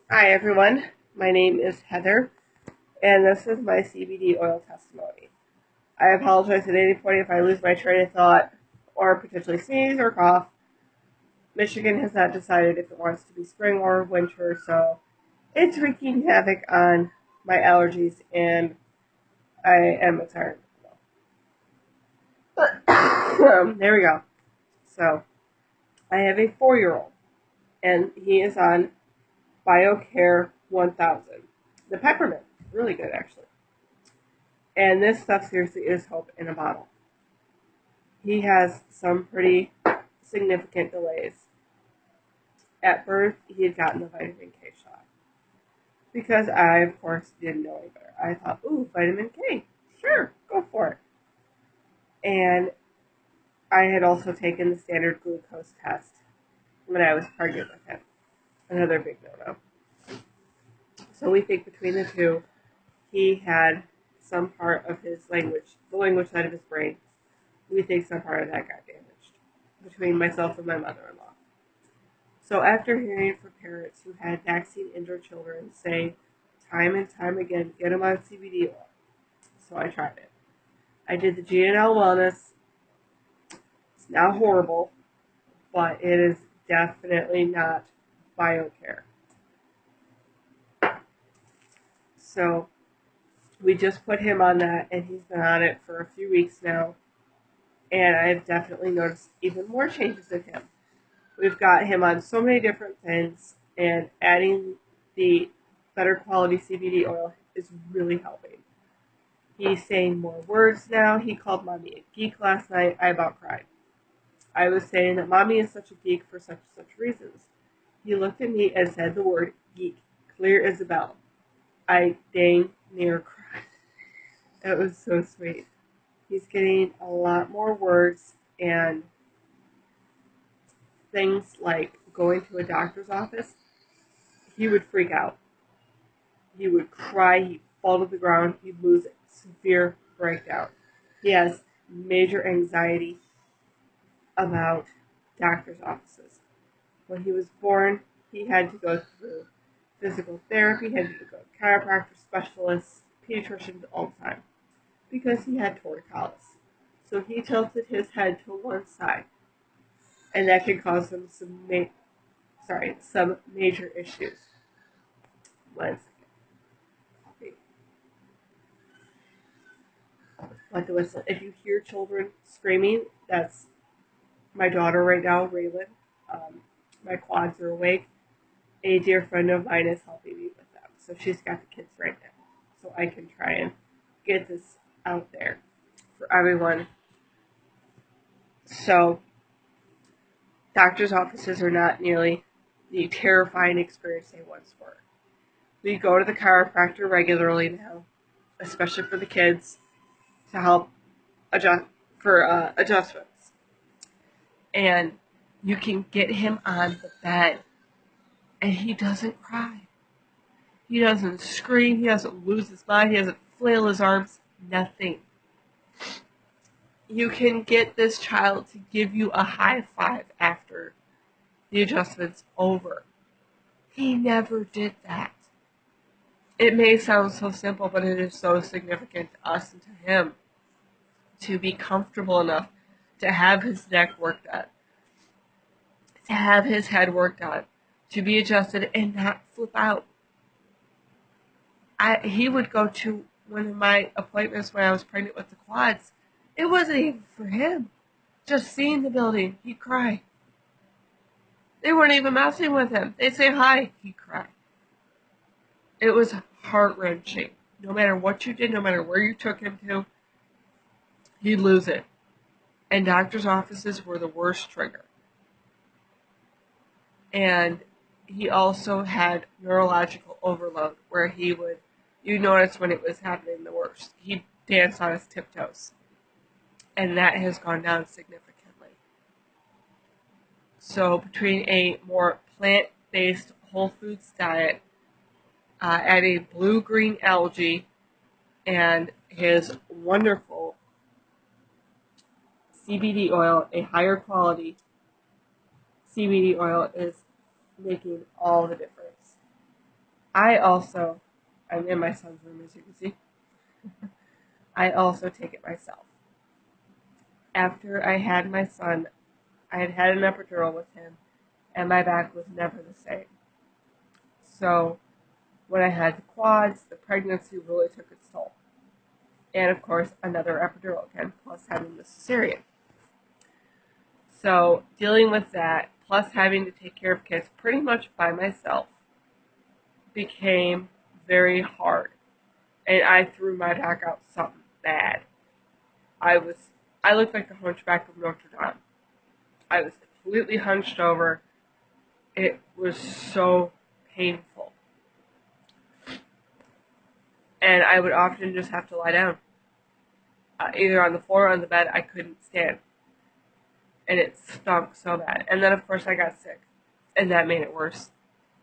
Hi everyone, my name is Heather, and this is my CBD oil testimony. I apologize at any point if I lose my train of thought or potentially sneeze or cough. Michigan has not decided if it wants to be spring or winter, so it's wreaking havoc on my allergies, and I am tired. There we go. So, I have a 4-year-old, and he is on BioCare 1000. The peppermint, really good actually. And this stuff seriously is hope in a bottle. He has some pretty significant delays. At birth, he had gotten the vitamin K shot. Because I, of course, didn't know any better. I thought, ooh, vitamin K. Sure, go for it. And I had also taken the standard glucose test when I was pregnant with him. Another big no-no. So we think between the two, he had some part of his language, the language side of his brain, we think some part of that got damaged between myself and my mother-in-law. So after hearing from parents who had vaccine-injured children say time and time again, get them on CBD oil. So I tried it. I did the GNL Wellness. It's not horrible, but it is definitely not BioCare. So we just put him on that, and he's been on it for a few weeks now. And I've definitely noticed even more changes in him. We've got him on so many different things, and adding the better quality CBD oil is really helping. He's saying more words now. He called mommy a geek last night. I about cried. I was saying that mommy is such a geek for such and such reasons. He looked at me and said the word geek, clear as a bell. I dang near cried. It was so sweet. He's getting a lot more words and things like going to a doctor's office. He would freak out. He would cry, he'd fall to the ground, he'd lose it. Severe breakdown. He has major anxiety about doctor's offices. When he was born, he had to go through physical therapy, had to go to chiropractor specialists, pediatricians all the time, because he had torticollis. So he tilted his head to one side, and that could cause him some major issues. One second. Like the whistle. If you hear children screaming, that's my daughter right now, Raylan. My quads are awake. A dear friend of mine is helping me with them. So she's got the kids right now. So I can try and get this out there for everyone. So doctor's offices are not nearly the terrifying experience they once were. We go to the chiropractor regularly now, especially for the kids, to help adjustments. And you can get him on the bed, and he doesn't cry. He doesn't scream. He doesn't lose his mind. He doesn't flail his arms. Nothing. You can get this child to give you a high five after the adjustment's over. He never did that. It may sound so simple, but it is so significant to us and to him to be comfortable enough to have his neck worked on, to have his head worked on, to be adjusted and not flip out. He would go to one of my appointments when I was pregnant with the quads. It wasn't even for him. Just seeing the building, he'd cry. They weren't even messing with him. They'd say hi, he'd cry. It was heart-wrenching. No matter what you did, no matter where you took him to, he'd lose it. And doctor's offices were the worst trigger. And he also had neurological overload, where he would, you notice when it was happening the worst, he'd dance on his tiptoes. And that has gone down significantly. So between a more plant-based whole foods diet, adding blue-green algae, and his wonderful CBD oil, a higher quality CBD oil, is making all the difference. I'm in my son's room, as you can see. I also take it myself. After I had my son, I had had an epidural with him, and my back was never the same. So when I had the quads, the pregnancy really took its toll. And of course, another epidural again, plus having the cesarean. So dealing with that, plus having to take care of kids pretty much by myself, became very hard. And I threw my back out something bad. I looked like the hunchback of Notre Dame. I was completely hunched over. It was so painful. And I would often just have to lie down. Either on the floor or on the bed. I couldn't stand. And it stunk so bad. And then, of course, I got sick. And that made it worse.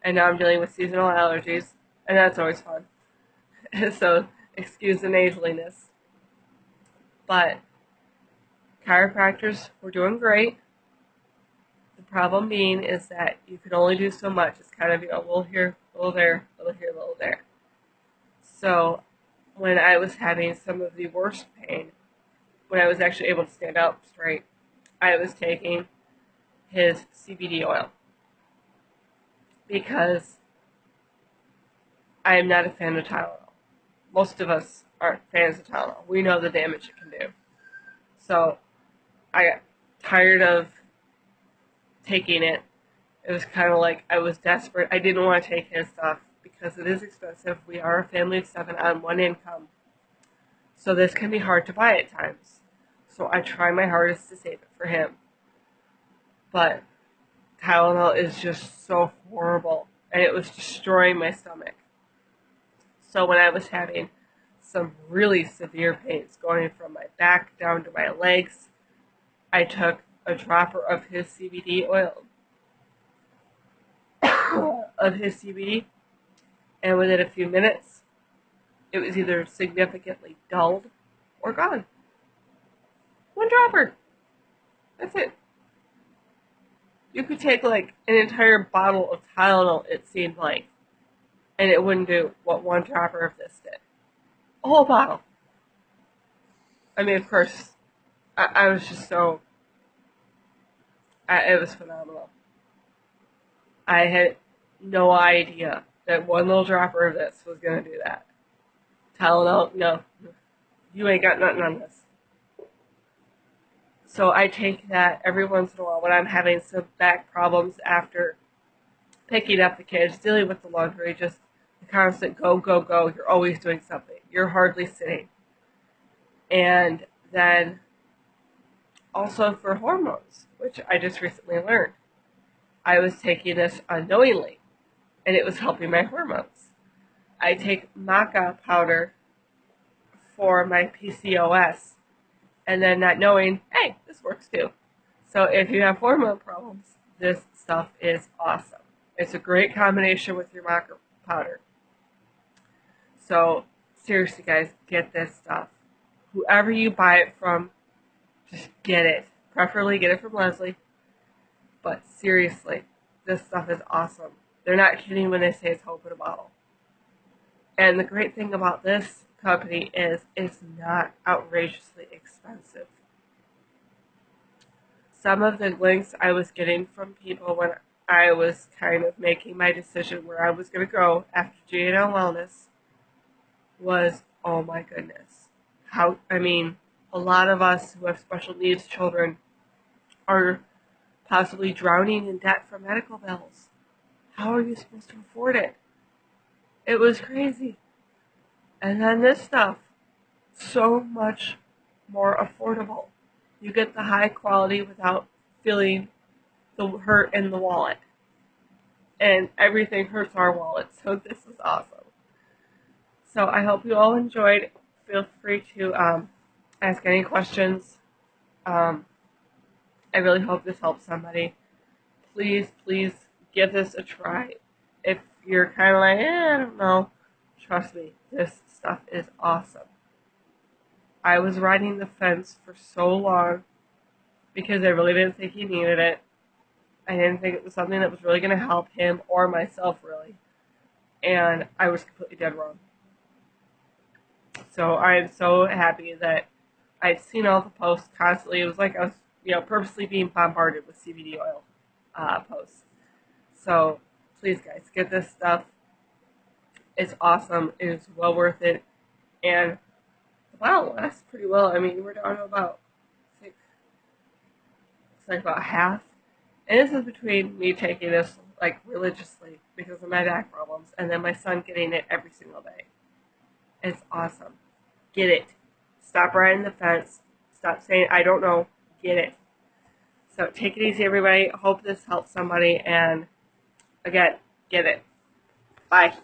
And now I'm dealing with seasonal allergies. And that's always fun. So, excuse the nasaliness. But chiropractors were doing great. The problem being is that you can only do so much. It's kind of, a little here, a little there, a little here, a little there. So when I was having some of the worst pain, when I was actually able to stand up straight, I was taking his CBD oil. Because I am not a fan of Tylenol. Most of us aren't fans of Tylenol. We know the damage it can do. So I got tired of taking it. It was kind of like I was desperate. I didn't want to take his stuff because it is expensive. We are a family of 7 on one income. So this can be hard to buy at times. So I try my hardest to save it for him. But Tylenol is just so horrible. And it was destroying my stomach. So when I was having some really severe pains going from my back down to my legs, I took a dropper of his CBD oil, and within a few minutes, it was either significantly dulled or gone. One dropper. That's it. You could take like an entire bottle of Tylenol, it seemed like, and it wouldn't do what one dropper of this did. A whole bottle. I mean, of course, I was just so... it was phenomenal. I had no idea that one little dropper of this was going to do that. Tylenol, no. You ain't got nothing on this. So I take that every once in a while when I'm having some back problems after picking up the kids, dealing with the laundry, just the constant go, go, go. You're always doing something. You're hardly sitting. And then also for hormones, which I just recently learned. I was taking this unknowingly, and it was helping my hormones. I take maca powder for my PCOS, and then not knowing, hey, this works too. So if you have hormone problems, this stuff is awesome. It's a great combination with your maca powder. So seriously, guys, get this stuff. Whoever you buy it from, just get it. Preferably get it from Leslie. But seriously, this stuff is awesome. They're not kidding when they say it's hope in a bottle. And the great thing about this company is it's not outrageously expensive. Some of the links I was getting from people when I was kind of making my decision where I was going to go after G&L Wellness was, oh my goodness. A lot of us who have special needs children are possibly drowning in debt for medical bills. How are you supposed to afford it? It was crazy. And then this stuff, so much more affordable. You get the high quality without feeling the hurt in the wallet. And everything hurts our wallet, so this is awesome. So I hope you all enjoyed. Feel free to ask any questions. I really hope this helps somebody. Please, please give this a try. If you're kind of like, I don't know, trust me, this stuff is awesome. I was riding the fence for so long because I really didn't think he needed it. I didn't think it was something that was really going to help him or myself, really. and I was completely dead wrong. So I'm so happy that I'd seen all the posts constantly. It was like I was, purposely being bombarded with CBD oil posts. So please, guys, get this stuff. It's awesome. It is well worth it. And the bottle lasts pretty well. I mean, we're down to about, I think, it's like about half. And this is between me taking this like religiously because of my back problems, and then my son getting it every single day. It's awesome. Get it. Stop riding the fence. Stop saying, I don't know. Get it. So take it easy, everybody. Hope this helps somebody. And again, get it. Bye.